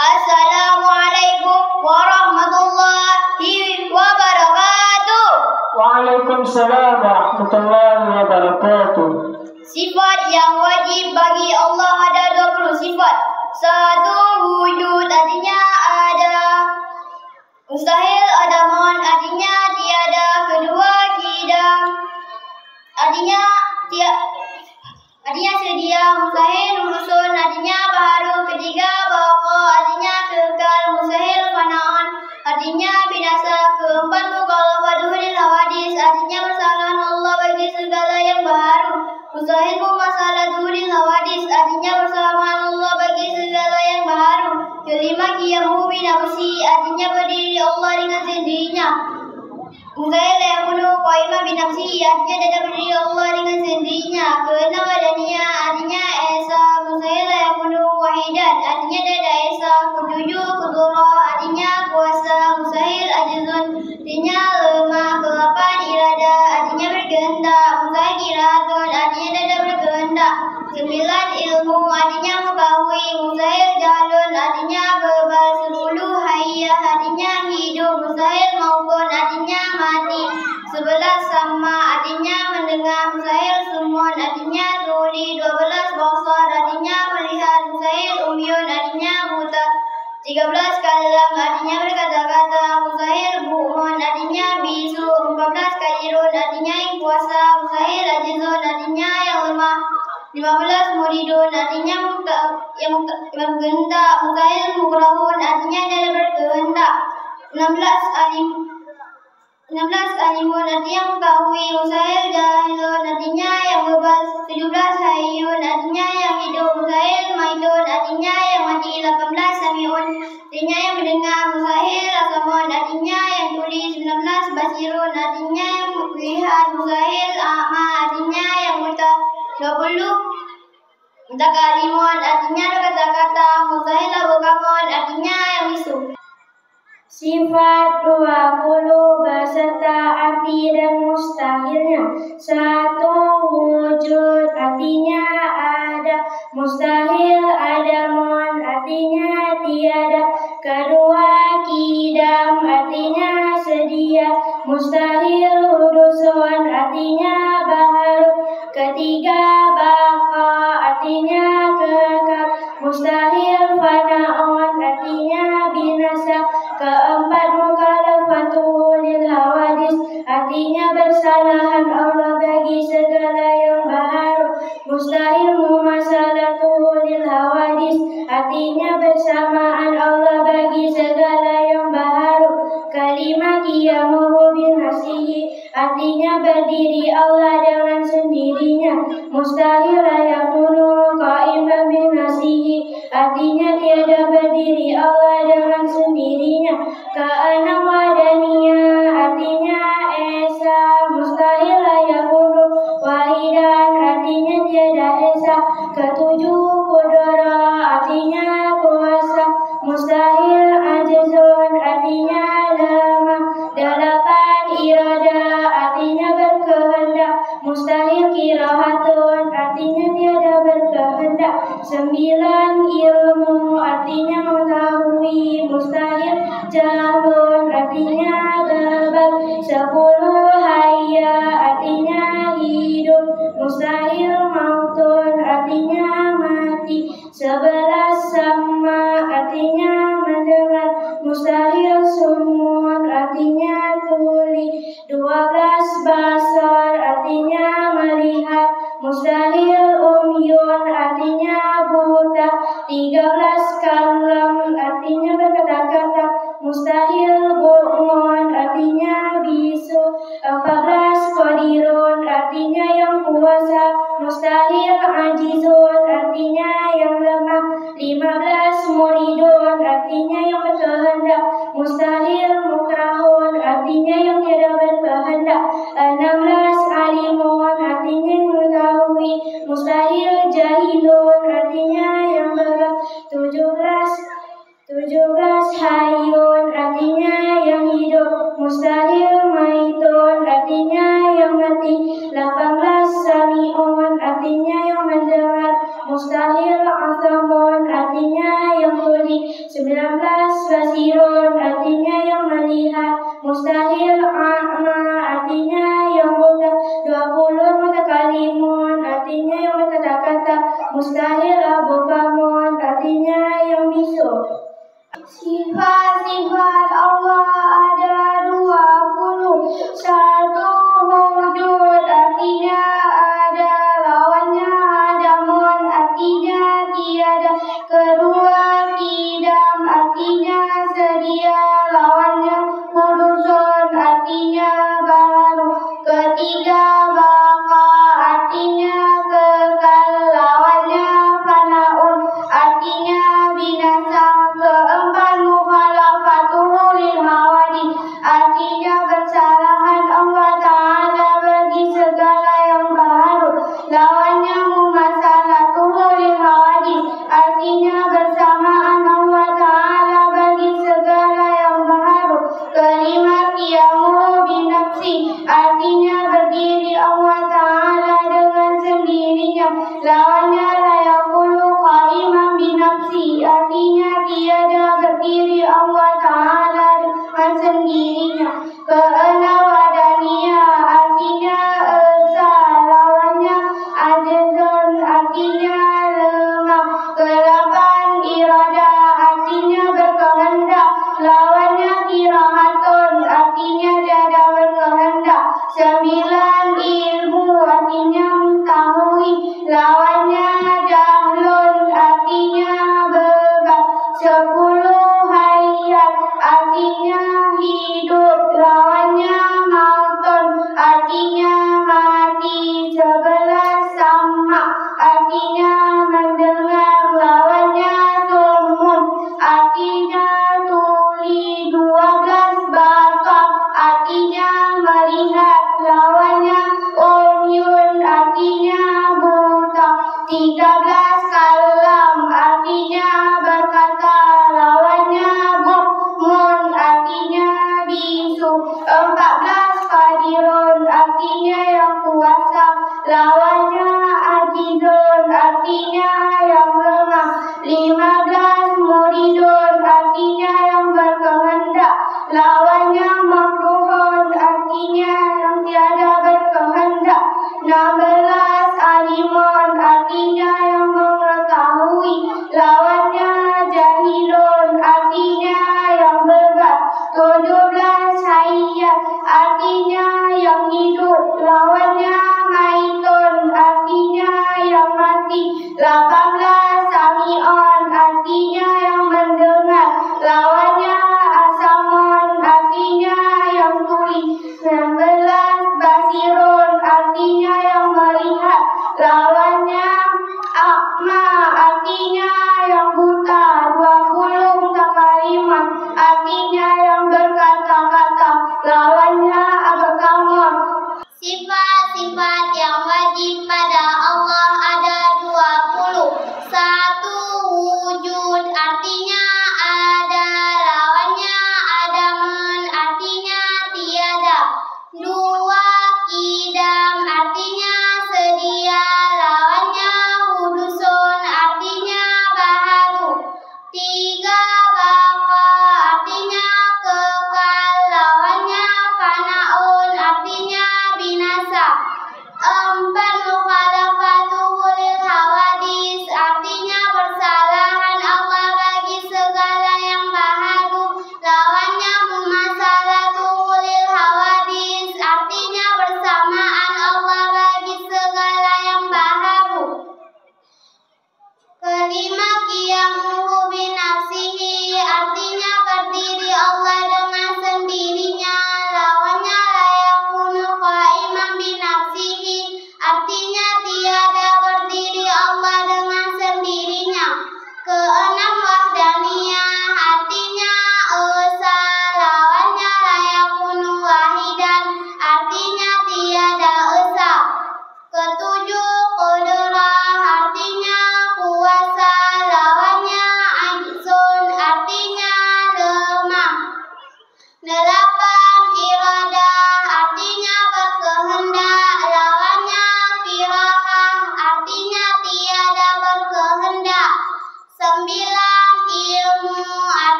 Assalamualaikum warahmatullahi wabarakatuh. Waalaikumsalam warahmatullahi wabarakatuh. Sifat yang wajib bagi Allah ada 20 sifat. 1. Wujud, artinya ada. Mustahil, adamun, artinya tiada. 2. Qidam, artinya sedia. Mustahil, urusun, artinya baharu. 3. Baqa, artinya kekal. Mustahil, fana'an, artinya binasa. 4. Mukhalafatuhul hawadis, artinya bersalahan Allah bagi segala yang baharu. Mustahil mumasalatuhul hawadis, artinya bersamaan Allah bagi segala yang baharu. 5. Qiyamuhu binafsi, artinya berdiri Allah dengan sendirinya. Mustahil la yakunu qa'iman binafsi, artinya tidak berdiri Allah dengan sendirinya. 6. Wadaniyah, artinya esa. Mustahil la yakunu wahidan, artinya tidak esa. 7. Qudrah, artinya kuasa. Mustahil ajizun, artinya lemah. 8. Irada, artinya berkehendak. Mustahil iradatun, artinya tidak berkehendak. 9. Ilmu, artinya mengetahui. Mustahil jahlun, artinya bebal. 10. Hayyah, artinya hidup. Mustahil mautun, artinya mati. 11. Sama, artinya mendengar. Mustahil sumun, artinya tuli. 12. Basar, artinya melihat. Mustahil umyun, artinya buta. 13. Kalam, artinya berkata-kata. Mustahil bu'un, artinya bisu. 14. Qadirun, artinya yang kuasa. Mustahil ajizun, artinya yang lemah. 15. Muridun, artinya yang berkehendak. Mustahil mukrahun, artinya tidak berkehendak. 16. Alimun, artinya mengetahui. Mustahil jahilun, artinya yang bebas. 17. Hayyun, artinya yang hidup. Mustahil maitun, artinya yang mati. 18. Sami'un, artinya yang mendengar. Mustahil asamun, artinya yang tuli. 19. Basirun, artinya yang melihat. Mustahil a'ma, artinya yang buta. 20. Mutakalimun, artinya berkata-kata. Mustahil abukamun, artinya yang bisu. Sifat 20 beserta arti dan mustahilnya. 1. Wujud, artinya ada. Mustahil, adamun, artinya tiada. 2. Qidam, artinya sedia. Mustahil, hudusun, artinya baharu. 3. Baqa, artinya kekal. Mustahil, fana'un, artinya binasa. 4. Mukhalafatul hawadis, artinya bersalahan Allah bagi segala yang baharu. Mustahil mumasalatul hawadis, artinya bersamaan Allah bagi segala yang baharu. 5. Qiyamuhu binafsihi, artinya berdiri Allah dengan sendirinya. Mustahil la yakunu qa'iman binafsihi, artinya tiada berdiri Allah dengan sendirinya. 6. Wadaniyah, artinya esa. Mustahil la yakunu wahidan, artinya tiada esa. 7. Qudrah, artinya kuasa. Mustahil ajizun, artinya lemah. 8. Irada, artinya berkehendak. Mustahil qirahatun, artinya tiada berkehendak. 9. Ilmu, artinya mengetahui. Mustahil jahlun, artinya bebal. 10. Hayya, artinya hidup. Mustahil mautun, artinya mati. 11. Sama, artinya mendengar. Mustahil sumun, artinya tuli. 12. Basar, artinya melihat. Mustahil umyun, artinya buta. 13. Kalam, artinya berkata-kata. Mustahil bu'un, artinya bisu. 14. Qadirun, artinya yang kuasa. Mustahil ajizun, artinya yang lemah. 15. Muridun, artinya yang berkehendak. Mustahil mukrahun, artinya yang tidak berkehendak. 16. Alimun, artinya yang mengetahui. Mustahil jahilun, artinya yang bebal. 17. Hayyun, artinya yang hidup. Mustahil maitun, artinya yang mati. 18. Sami'un, artinya yang mendengar. Mustahil asamun, artinya yang tuli. Basirun artinya yang melihat. Mustahil a'ma artinya yang buta. 20 mutakalimun artinya yang berkata-kata. Mustahil abukamun artinya yang bisu. Sifat-sifat Allah ada 20. Satu, wujud artinya ada, lawannya adamun artinya tiada. Kedua, kidam artinya sedia, lawannya hudusun artinya baru. Ketiga, baqa artinya kekal, lawannya fanaun artinya binasa. Keempat, mukhalafatuhu lil hawadith artinya bersalahan Allah Ta'ala bagi segala yang baru. Lawannya mumasalatuhu lil hawadith artinya bersamaan Allah Ta'ala bagi segala yang baru. Kelima, qiyamuhu binafsi artinya berdiri Allah Ta'ala dengan sendirinya. Lawannya la yaqulu qa'iman binafsi artinya tiada berdiri Allah Ta'ala dengan sendirinya. Keenam, wadaniyah artinya esa, lawannya ajizun artinya lemah. Kedelapan, irada artinya berkehendak, lawannya kirahatun artinya tiada berkehendak. 9, ilmu artinya mengetahui, lawannya jahlun artinya bebat. 10, hayat artinya hidup, lawannya mautun artinya mati. 11, sama artinya mendengar, lawannya sumun artinya tuli. 12, basar artinya melihat, lawannya umyun artinya buta. 13, kalam artinya berkata, lawannya bukmun artinya bisu. 14, qadirun artinya yang kuasa, lawannya ajizun artinya yang lemah. 15, muridun artinya yang berkehendak, lawannya makruhun artinya yang tiada berkehendak. 16, alimun artinya yang mengetahui, lawannya jahilun artinya yang bebat. 17, hayyat artinya yang hidup, lawannya maitun artinya yang mati. 18, sami'un artinya yang mendengar, lawannya asamun artinya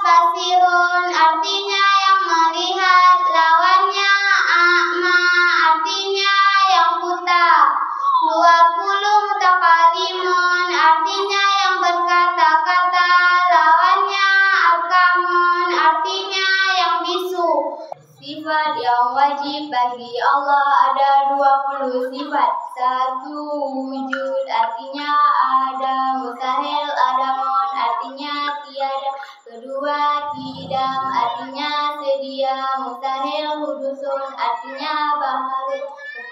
basirun artinya yang melihat, lawannya a'ma artinya yang buta. 20 mutakalimun artinya yang berkata-kata, lawannya akamun artinya yang bisu. Sifat yang wajib bagi Allah ada 20 sifat. 1. Wujud artinya ada, mustahil adamun artinya tiada. 2. Kidam artinya sedia, mustahil hudusun artinya baharu.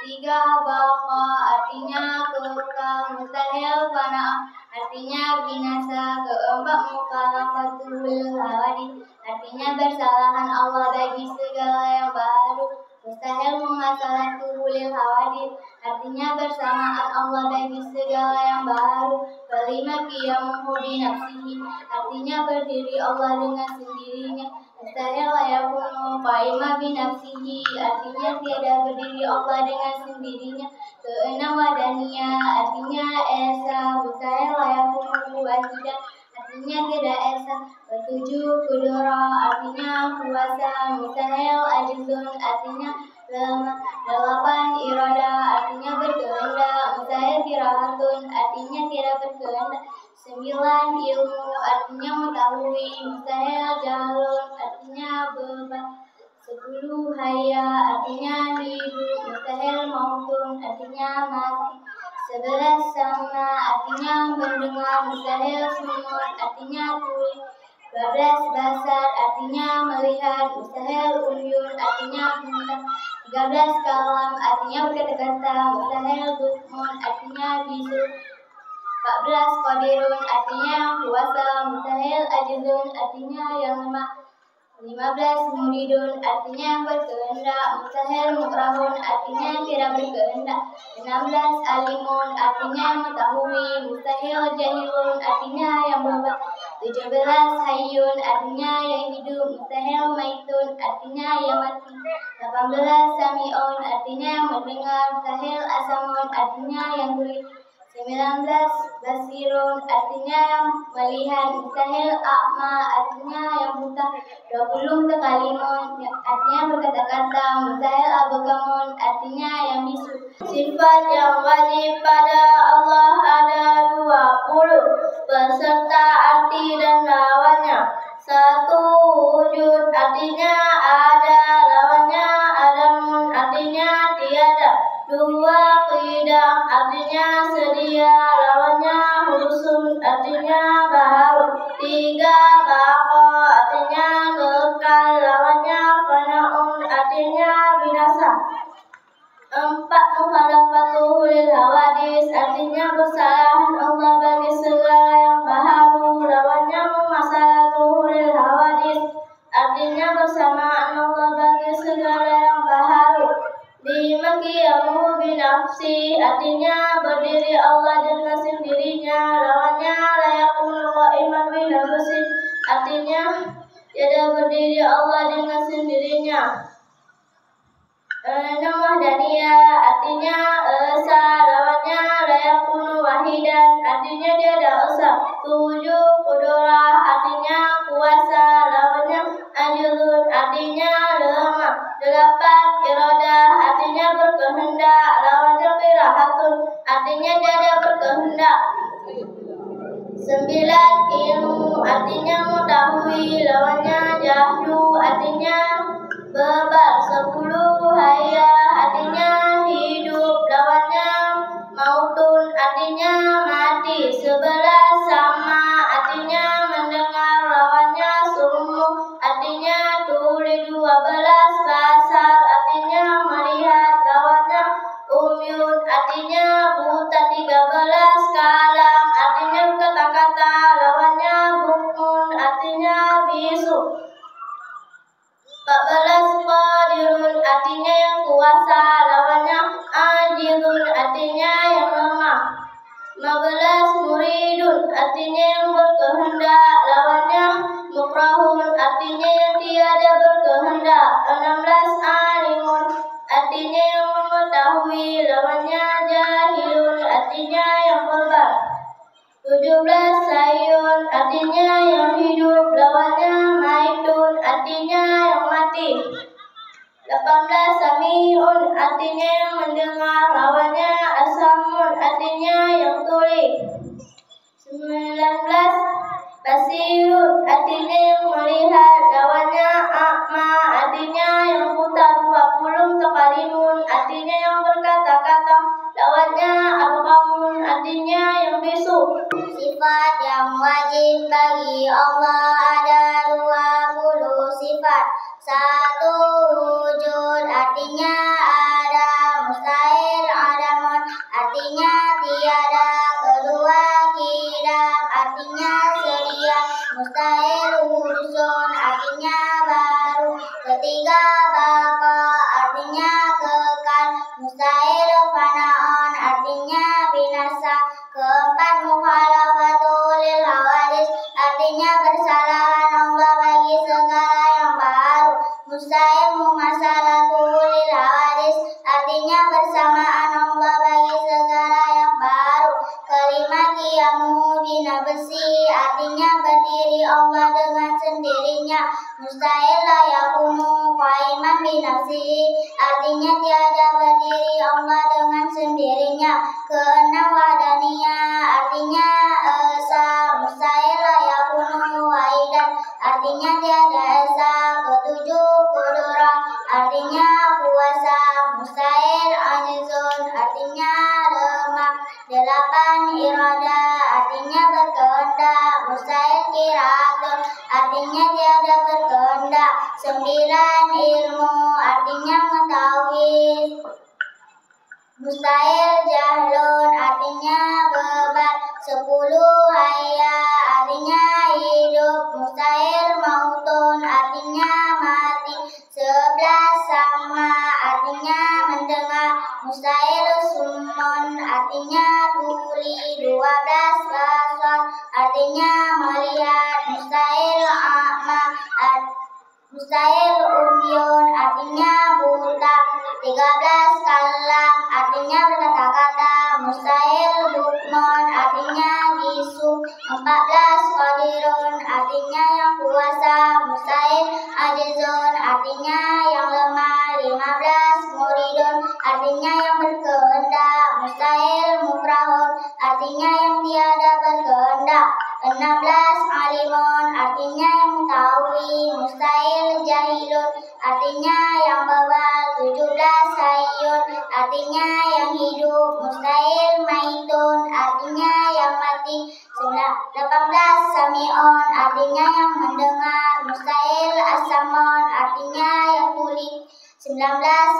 3. Baqa artinya kekal, mustahil fana artinya binasa. 4. Mukhalafatul hawadits artinya bersalahan Allah bagi segala yang baru. Mustahil mumasalatuhul hawadits artinya bersamaan Allah bagi segala yang baru. 5. Qiyamuhu binafsihi artinya berdiri Allah dengan sendirinya. Mustahil yakunu qaima binafsihi artinya tiada berdiri Allah dengan sendirinya. 6. Wadaniyah artinya esa, mustahil yakunu wahidan artinya tidak esa. 7. Qudra artinya kuasa, mustahil ajzun artinya lemah. 8. Irada artinya berkehendak, mustahil kirahatun artinya tidak berkehendak. 9. Ilmu artinya mengetahui, mustahil jahlun artinya beban. 10. Hayya artinya hidup, mustahil mautun artinya mati. 11. Sama artinya mendengar, mustahil sumun artinya tuli. 12. Basar artinya melihat, mustahil uyun artinya buta. 13. Kalam artinya berkata-kata, mustahil bukmun artinya bisu. 14. Qadirun artinya kuasa, mustahil ajizun artinya yang lemah. 15. Muridun artinya yang berkehendak, mustahil mukrahun artinya tidak berkehendak. 16. Alimun artinya yang mengetahui, mustahil jahilun artinya yang beban. 17. Hayyun artinya yang hidup, mustahil maitun artinya yang mati. 18. Sami'un artinya yang mendengar, mustahil asamun artinya yang tuli. 19. Basirun artinya yang melihat, mustahil a'ma artinya yang buta. 20. Mutakalimun artinya berkata-kata, mustahil abagamun artinya yang bisu. Sifat yang wajib pada Allah ada 20 beserta arti dan lawannya. 1. Wujud artinya ada, lawannya adamun artinya tiada. 2. Qidam artinya sedia, lawannya husun artinya baharu. 3. Baqa artinya kekal, lawannya fana'un artinya binasa. 4. Mukhalafatul hawadits artinya bersalahan Allah bagi segala yang baharu, lawannya mumasalatul hawadits artinya bersamaan Allah bagi segala yang baharu. 5. Qiyamuhu binafsi artinya berdiri Allah dengan sendirinya, lawannya la yakunu qa'iman binafsi artinya tidak berdiri Allah dengan sendirinya. 6. Wahdaniyah artinya esa, lawannya la yakunu wahidan artinya tiada esa. 7. Qudra artinya kuasa, lawannya ajzun artinya lemah. 8. Irada artinya berkehendak, lawannya qirahatun artinya tiada berkehendak. 9. Ilmu artinya mengetahui, lawannya jahlu artinya bebal. 10. Hayya artinya hidup, lawannya mautun artinya mati. 11. Sama artinya mendengar, lawannya summu artinya tuli. 12. Basar artinya melihat, lawannya umyun artinya buta. 13. Kalam artinya kata-kata, lawannya bukmun artinya bisu. 14. Qadirun artinya yang kuasa, lawannya ajizun artinya yang lemah. 15. Muridun artinya yang berkehendak, lawannya mukrahun artinya yang tiada berkehendak. 16. Alimun artinya yang mengetahui, lawannya jahilun artinya yang bebal. 17 Sayyun artinya yang hidup, lawannya maitun artinya yang mati. 18 Sami'un artinya yang mendengar, lawannya asamun artinya yang tuli. 19 Basirun artinya yang melihat, lawannya a'ma artinya yang buta. 20 Mutakallimun artinya yang berkata-kata, lawannya abkamun artinya yang bisu. Sifat yang wajib bagi Allah ada 20 sifat. 1. Wujud artinya ada, mustahil adamun artinya tiada. 2. Qidam artinya sedia, mustahil hudusun artinya baru. 3. Baqa artinya kekal, mustahil fana'un artinya binasa. 4. Mukhalafatul lil hawadis artinya bersalahan Allah bagi segala yang baru. Mustahil mumasalatul lil hawadis artinya bersamaan Allah bagi segala yang baru. 5. Qiyamuhu binafsi artinya berdiri Allah dengan sendirinya, mustahil la yakunu qaiman binafsi artinya tiada berdiri Allah dengan sendirinya. 6. Wahdaniyah artinya esa, mustahil la yakunu wahidan artinya tiada esa. 7. Qudrah artinya kuasa, mustahil ajizun artinya lemah. 8. Irada artinya berkehendak, mustahil qiraatun artinya tiada berkehendak. 9. Ilmu artinya mengetahui, mustahil jahlun artinya beban. 10. Hayya artinya hidup, mustahil mautun artinya mati. 11. Sama artinya mendengar, mustahil summun artinya tuli. 12. Basar artinya melihat, mustahil a'ma mustahil umyun artinya buta. 13. Kalam artinya berkata-kata, mustahil bukmun artinya bisu. 14. Qadirun artinya yang kuasa, mustahil ajizun artinya yang lemah. 15. Muridun artinya yang berkehendak, mustahil mukrahun artinya yang tiada berkehendak. 16. Alimun artinya yang mengetahui, mustahil jahilun artinya yang bebal. 17. Hayyun artinya yang hidup, mustahil maitun artinya yang mati. 18. Sami'un artinya yang mendengar, mustahil asamun artinya yang tuli. 19.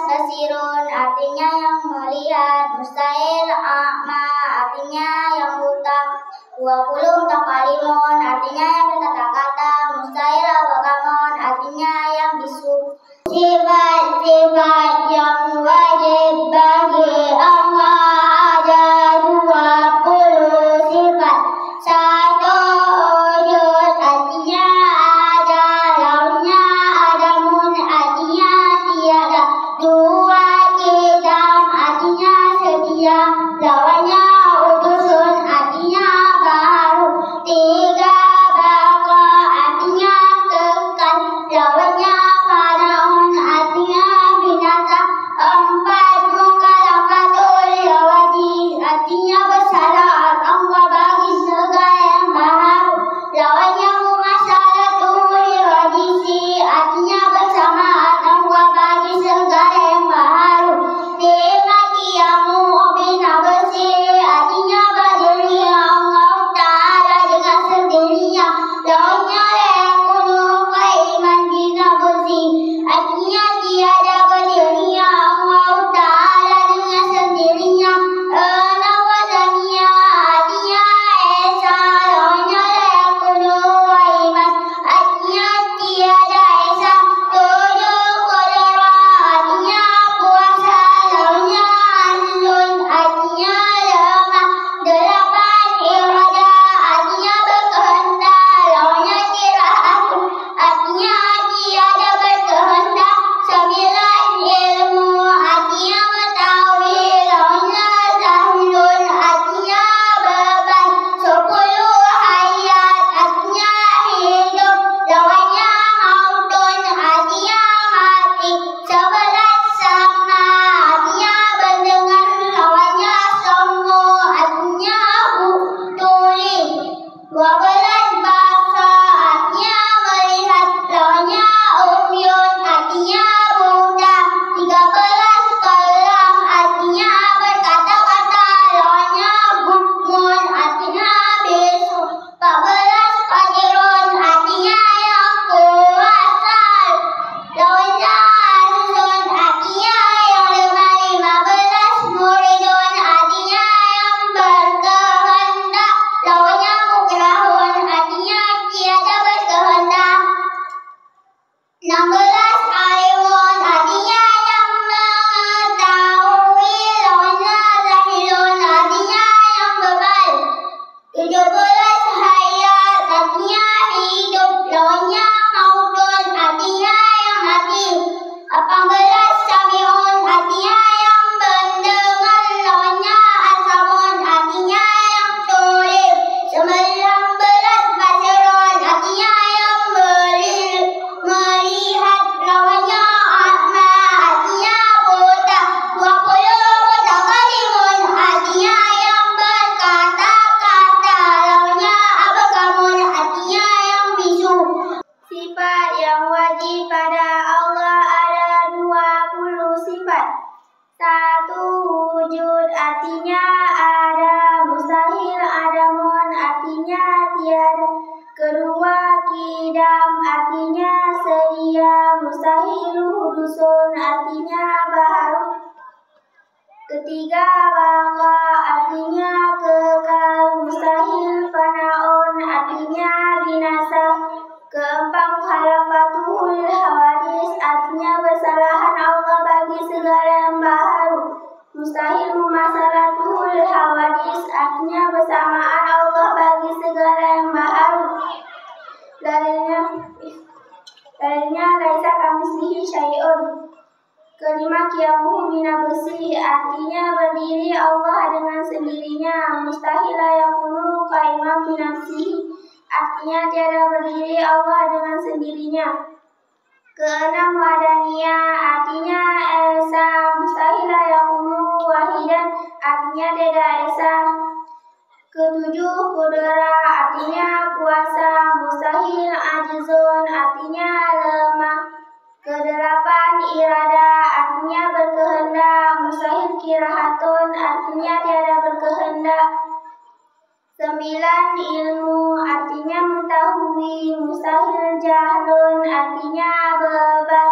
Basirun artinya yang melihat, mustahil a'ma artinya yang buta. 20. Mutakallimun artinya yang berkata-kata, mustahil abakamun artinya yang bisu. Sifat-sifat yang wajib bagi Allah ada 20 sifat. 1. Wujud artinya ada, lawannya adamun artinya tiada. 2. Qidam artinya sedia, lawannya udusun artinya baru. 3. Baqa artinya kekal, lawannya fanaun artinya binasa. 4. Mukhalafatul hawadis artinya bersalahan Allah bagi segala 12 basa artinya melihat, lawannya umyun artinya buta. 13 kalam artinya berkata-kata, lawannya bukmun artinya bisu. 14 qadirun artinya yang kuasa, lawannya azizun artinya yang lemah. 15 muridun artinya yang berkehendak, lawannya mukrahun artinya tiada berkehendak. 16 alimun artinya yang mengetahui, lawannya zahilun artinya yang bebal. 17 hayat artinya hidup, lawannya mautun artinya yang mati. 18 samiun artinya yang mendengar, lawannya asamun artinya yang tuli. 19 basirun artinya yang melihat, lawannya a'ma artinya buta. 20 mutakalimun artinya yang berkata-kata, lawannya abkamun artinya yang bisu. Sifat yang wajib pada Allah ada 20 sifat. 1. Wujud artinya ada, mustahil adamun artinya tiada. 2. Qidam artinya sedia, mustahil hudusun artinya baru. 3. Baqa artinya kekal, mustahil fanaun artinya binasa. 4. Mukhalafatul hawadis artinya bersalahan Allah bagi segala yang baru, mustahil mumasalatul hawadis artinya bersamaan Allah bagi segala yang baru. Dalilnya laisa kamitslihi syai'un. 5. Qiyamuhu bina bersih artinya berdiri Allah dengan sendirinya, mustahil yakunu qaiman binafsihi artinya tiada berdiri Allah dengan sendirinya. 6. Wadaniyah artinya esa, mustahil yakunu wahidan artinya tiada esa. 7. Qudra artinya kuasa, mustahil ajzun artinya lemah. 8. Irada artinya berkehendak, mustahil kirahatun artinya tiada berkehendak. 9. Ilmu artinya mengetahui, mustahil jahlun artinya bebal.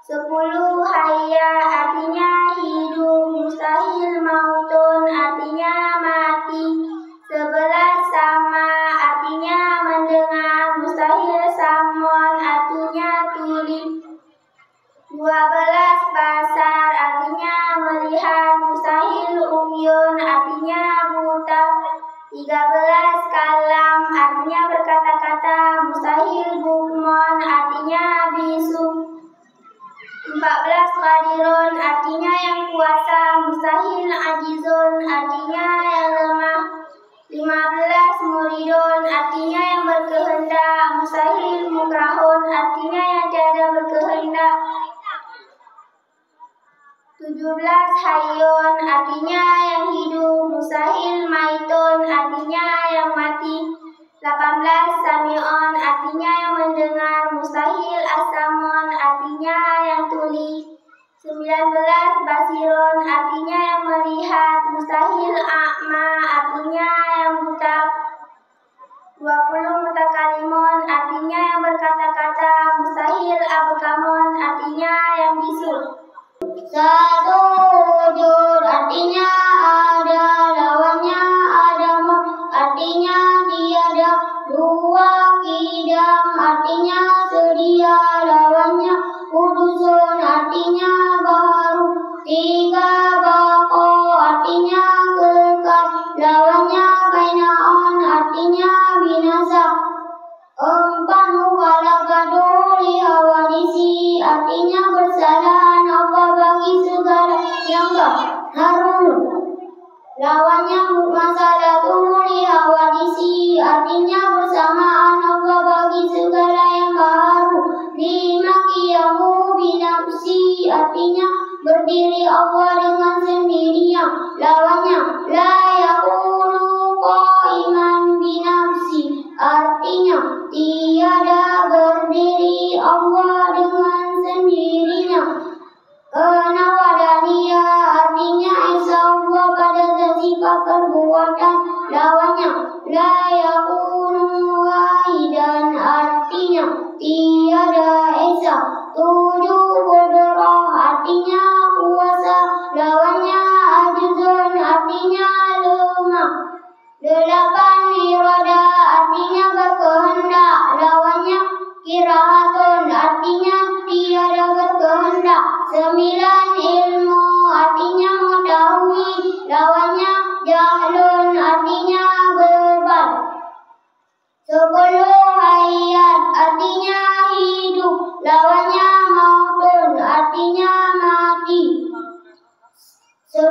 10. Hayya artinya hidup, mustahil mautun artinya mati. 11. Sama artinya mendengar, mustahil samon artinya tuli. 12. Basar artinya melihat, mustahil umyun artinya buta. 13. Kalam artinya berkata-kata, mustahil bukmon artinya bisu. 14. Qadirun artinya yang kuasa, mustahil ajizun artinya yang lemah. 15. Muridun artinya yang berkehendak, mustahil mukrahun artinya yang tiada berkehendak. 17. Hayyun artinya yang hidup, mustahil maitun artinya yang mati. 18. Sami'un artinya yang mendengar, mustahil asamun artinya yang tuli. 19. Basirun artinya yang melihat, mustahil a'ma artinya yang buta. 20. Mutakalimun artinya yang berkata-kata, mustahil abkamun artinya yang bisu. 1. Wujud artinya ada, lawannya adamun artinya tiada. 2. Qidam artinya sedia, lawannya hudusun artinya baru. 3. Baqa artinya kekal, lawannya bainaun artinya binasa. 4. Mukhalafatu li hawadisi artinya bersalahan Allah bagi segala yang baru, lawannya mumasalatu li hawadisi artinya bersamaan Allah bagi segala yang baru. 5. Qiyamu binafsi artinya berdiri Allah dengan sendirinya, lawannya la yakunu qaiman binafsi tiada esa. 7 qudrah artinya kuasa, lawannya ajizun artinya lemah. 8 irada artinya berkehendak, lawannya kirahatun artinya tiada berkehendak. 9 ilmu artinya mengetahui, lawannya jahlun artinya bebal. 10 hayat artinya hidup, lawannya mautun artinya mati. 11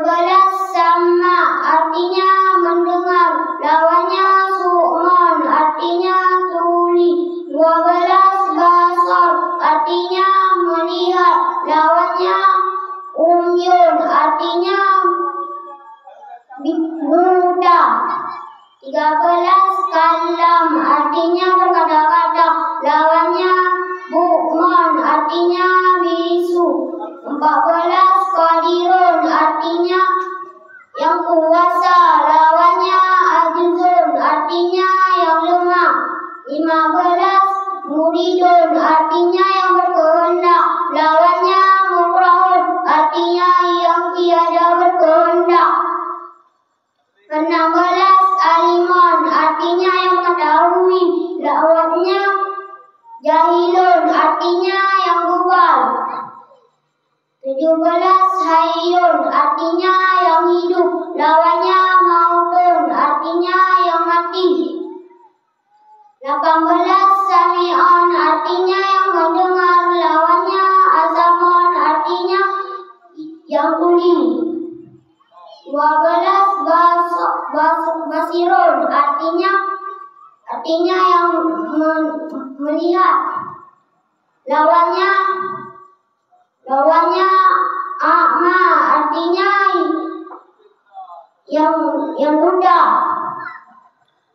sama artinya mendengar, lawannya su'man artinya tuli. 12 basar artinya melihat, lawannya umyun artinya buta. 13 kalam artinya berkata-kata, lawannya bukman artinya bisu. 14 qadirun artinya yang kuasa, lawannya ajizun artinya yang lemah. 15 muridun artinya yang berkehendak, lawannya mukrahun artinya yang tiada berkehendak. 16 alimun artinya yang mengetahui, lawannya jahilun artinya yang bebal. 17 hayyun artinya yang hidup, lawannya mautun artinya yang mati. 18 sami'un artinya yang mendengar, lawannya azamun artinya yang tuli. 12 basirun artinya yang melihat, lawannya a'ma artinya yang buta.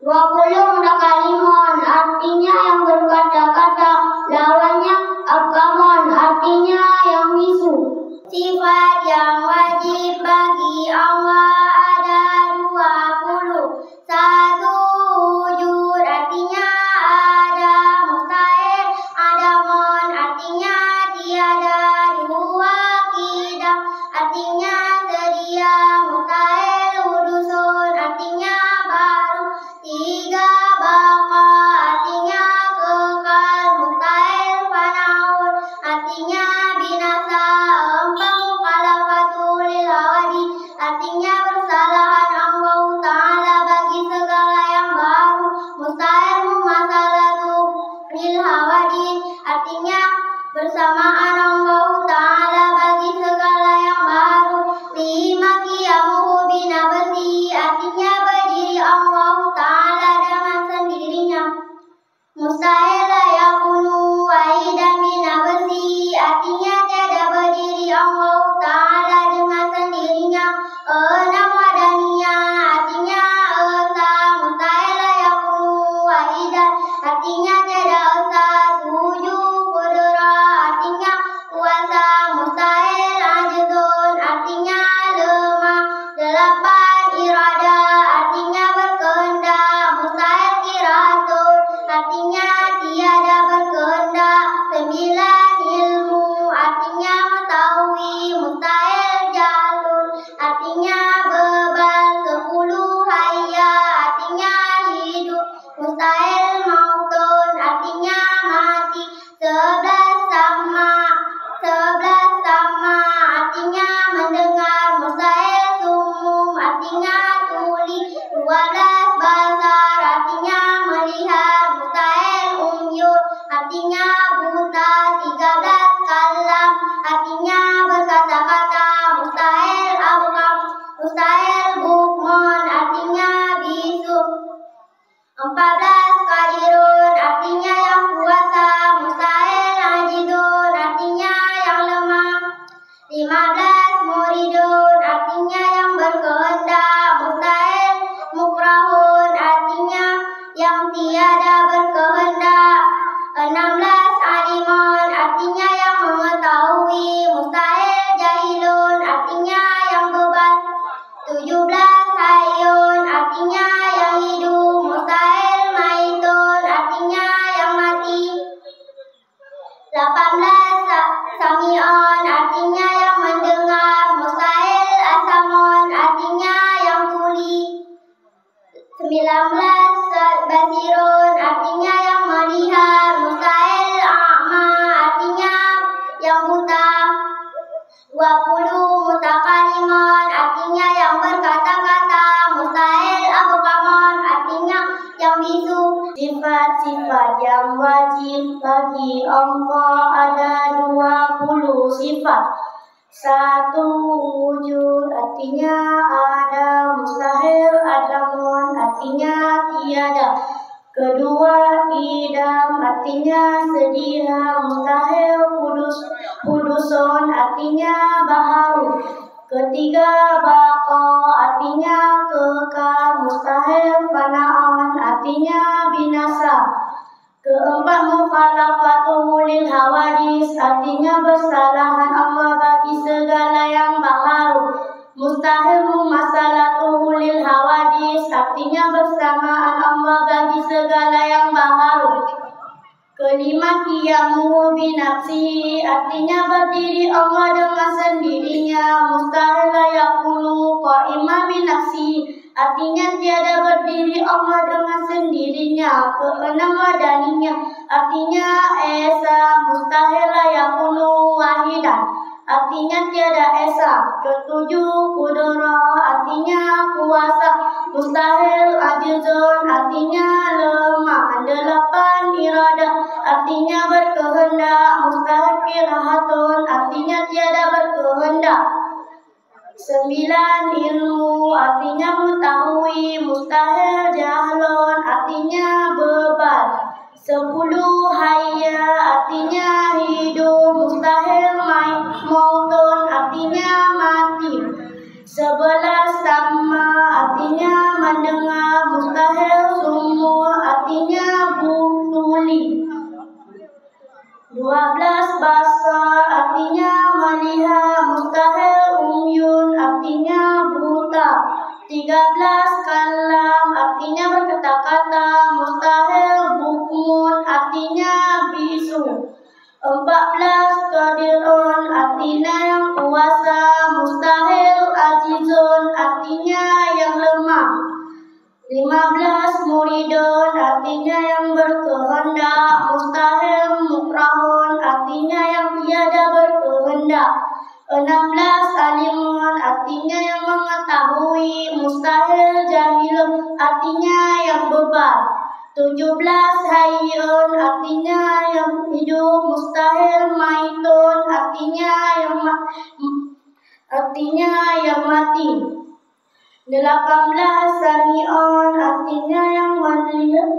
20 mutakalimon artinya yang berkata-kata, lawannya akamun artinya yang bisu. Sifat yang wajib bagi Allah ada 20. 1 wujud artinya ada, mustahil adamun artinya tiada. 2 kidam artinya sedia, mustahil hudusun artinya baru. 3 baqa artinya kekal, mustahil fanaun artinya binasa. 4 mukhalafatul hawadi artinya bersalahan Allah Ta'ala bagi segala yang baru, mustahil mumasalatu lil hawadi artinya bersamaan Allah Ta'ala bagi segala yang baru. 5 qiyamuhu binafsi artinya berdiri Allah Ta'ala dengan sendirinya, mustahil yakunu wahidan binafsi artinya tiada berdiri Allah Ta'ala dengan sendirinya. 6 wadaniyah artinya esa, mustahil yakunu wahidan artinya tiada esa. 7 qudrah artinya kuasa, mustahil ajizun artinya lemah. 8 irada artinya berkehendak, mustahil kirahatun artinya tiada berkehendak. 9 ilmu artinya mengetahui, mustahil jahlun artinya bebal. 10 hayya artinya hidup, mustahil mautun artinya mati. 11 sama artinya mendengar, mustahil sumum artinya tuli. 12 basar artinya melihat, mustahil umyun artinya buta. 13 kalam artinya berkata-kata, mustahil abkam, mustahil bukmun artinya bisu. 14 qadirun artinya yang kuasa, mustahil ajizun artinya yang lemah. 15 muridun artinya yang berkehendak, mustahil mukrahun artinya yang tiada berkehendak. 16 alimun artinya yang mengetahui, mustahil jahilun artinya yang bebal. 17 hayyun artinya yang hidup, mustahil maitun artinya yang mati. basirun artinya yang melihat, mustahil a'ma artinya yang buta, 20 mutakalimun artinya yang berkata-kata, mustahil abkamun artinya yang bisu. Sifat-sifat yang wajib bagi Allah ada 20 sifat. 1. Wujud artinya ada, mustahil adamun artinya tiada. 2. Idam artinya sedia, mustahil kudusun artinya baharu. 3. Baqa artinya kekal, mustahil fana'un artinya binasa. 4. Mukhalafatuhu lil hawadis artinya bersalahan Allah bagi segala yang baharu. Mustahil mumasalatuhu lil hawadis artinya bersamaan Allah bagi segala yang baharu. 5. Qiyamuhu binafsihi artinya berdiri Allah dengan sendirinya, mustahil la yakunu qa'ima binafsihi artinya tiada berdiri Allah dengan sendirinya. 6. Wadaninya artinya esa, mustahil la yakunu wahidan artinya tiada esa. 7. Qudrah artinya kuasa, mustahil ajizun artinya lemah. 8. Iradah artinya berkehendak, mustahil kirahatun artinya tiada berkehendak. 9. Ilmu artinya mengetahui, mustahil jahlun artinya bebal. 10. Hayya artinya hidup, mustahil mautun artinya mati. 11. Sama artinya mendengar, mustahil sumur artinya tuli. 12. Basar artinya melihat, mustahil umyun artinya buta. 13. Kalam artinya berkata-kata, mustahil bukmun artinya bisu. 14. Qadirun artinya yang kuasa, mustahil ajizun artinya yang lemah. 15. Muridun artinya yang berkehendak, mustahil mukrahun artinya yang tiada berkehendak. 16. Alimun artinya yang mengetahui, mustahil jahilun artinya yang bebal. 17. Hayyun artinya yang hidup, mustahil maitun artinya yang mati. 18. Sami'un artinya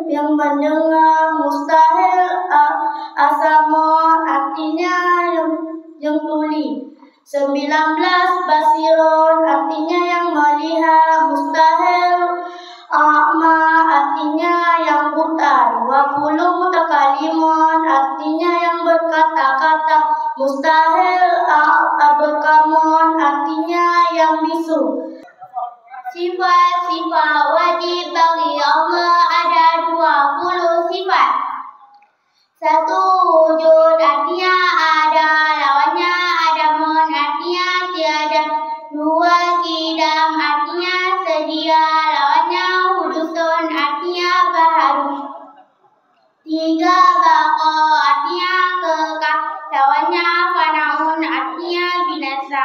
yang mendengar, mustahil asamun artinya yang tuli. 19. Basirun artinya yang melihat, mustahil a'ma artinya yang buta. 20. Mutakalimun artinya yang berkata-kata, mustahil abkamun artinya yang bisu. Sifat-sifat wajib bagi Allah ada 20 sifat. 1. Wujud artinya ada, lawannya adamun artinya tiada. 2. Qidam artinya sedia, lawannya hudusun artinya baharu. 3. Baqa artinya kekal, lawannya fanaun artinya binasa.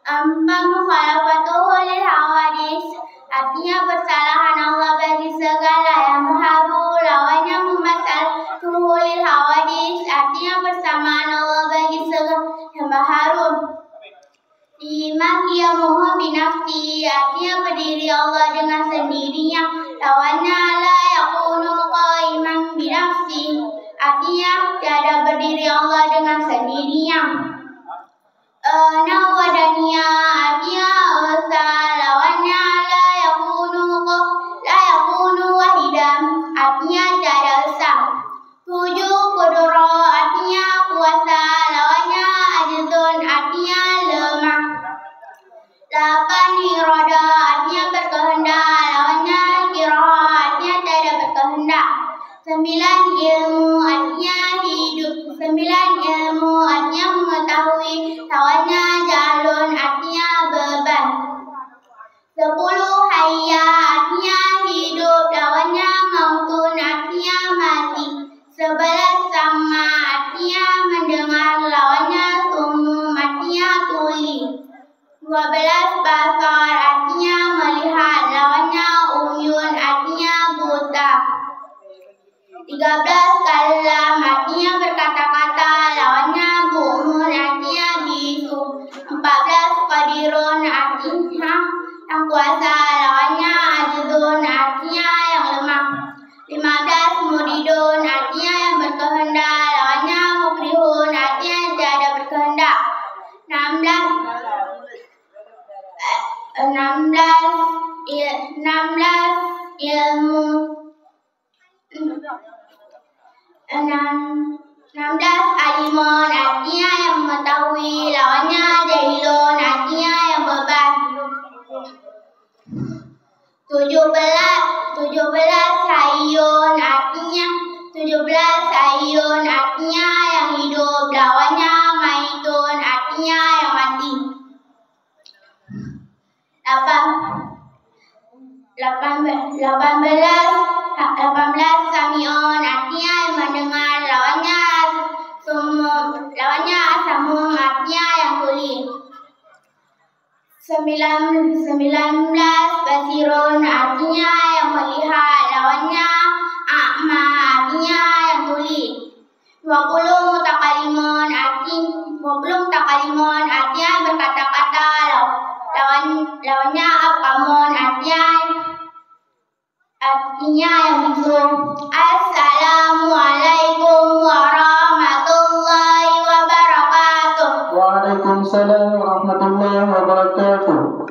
4. Mukhalafatuhu lil hawadis artinya bersalahan Allah bagi segala yang baharu, lawannya mumasalatuhu lil hawadis artinya bersamaan Allah bagi segala yang baharu. 5. Qiyamuhu binafsihi artinya berdiri Allah dengan sendirinya, lawannya la yakunu qa'iman binafsihi artinya tiada berdiri Allah dengan sendirinya. 6. Wadaniyah artinya esa, lawannya la yakunu wahidan artinya tiada esa. 7. Qudrah artinya kuasa, lawannya ajizun artinya lemah. 8. Iradah artinya berkehendak, lawannya kirah artinya tiada berkehendak. 9. Ilmu artinya hidup, 9. Ilmu artinya mengetahui, lawannya jahlun artinya beban. 10 hayya artinya hidup, lawannya mautun artinya mati. 11 sama artinya mendengar, lawannya sumum artinya tuli. 12 basar artinya melihat, lawannya umyun artinya buta. 13 kalam artinya berkata-kata, lawannya bumun artinya bisu. 14 qadirun artinya yang kuasa, lawannya ajizun artinya yang lemah. 15 muridun artinya yang berkehendak, lawannya mukrihun artinya tidak berkehendak. 16 ilmu 16 alimun artinya yang mengetahui, lawannya jahilun artinya yang beban. 17 hayyun artinya yang hidup, lawannya maitun artinya yang mati. 18 sami'un artinya yang mendengar, lawannya asamum artinya yang tuli. 19 basirun artinya yang melihat, lawannya a'ma artinya yang tuli. 20 mutakalimun artinya berkata-kata, lawannya apamun artinya yang bisu. Assalamualaikum warahmatullahi wabarakatuh. Waalaikumsalam warahmatullahi wabarakatuh.